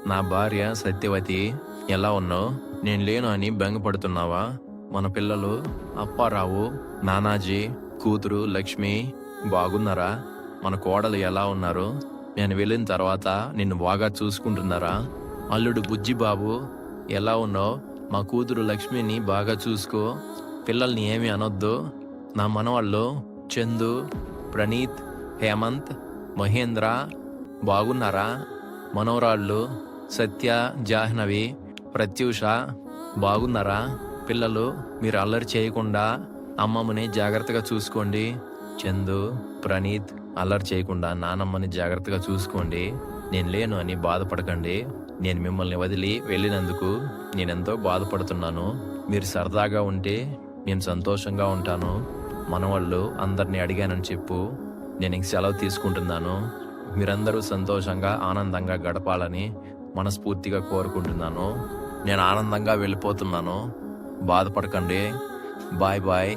నా భార్య సత్యవతి, ఎలా ఉన్నావు? నేను లేను అని బెంగపడుతున్నావా? మన పిల్లలు అప్పారావు, నానాజీ, కూతురు లక్ష్మి బాగున్నారా? మన కోడలు ఎలా ఉన్నారు? నేను వెళ్ళిన తర్వాత నిన్ను బాగా చూసుకుంటున్నారా? అల్లుడు బుజ్జిబాబు ఎలా ఉన్నావు? మా కూతురు లక్ష్మిని బాగా చూసుకో. పిల్లల్ని ఏమీ అనొద్దు. నా మనవాళ్ళు చందు, ప్రణీత్, హేమంత్, మహేంద్ర బాగున్నారా? మనవరాళ్ళు సత్య, జాహ్నవి, ప్రత్యూష బాగున్నారా? పిల్లలు మీరు అల్లరి చేయకుండా అమ్మమ్మని జాగ్రత్తగా చూసుకోండి. చందు, ప్రణీత్ అల్లరి చేయకుండా నానమ్మని జాగ్రత్తగా చూసుకోండి. నేను లేను అని బాధపడకండి. నేను మిమ్మల్ని వదిలి వెళ్ళినందుకు నేనెంతో బాధపడుతున్నాను. మీరు సరదాగా ఉంటే నేను సంతోషంగా ఉంటాను. మనవాళ్ళు అందరినీ అడిగానని చెప్పు. నేను ఇంక సెలవు తీసుకుంటున్నాను. మీరందరూ సంతోషంగా ఆనందంగా గడపాలని మనస్ఫూర్తిగా కోరుకుంటున్నాను. నేను ఆనందంగా వెళ్ళిపోతున్నాను. బాధపడకండి. Bye bye.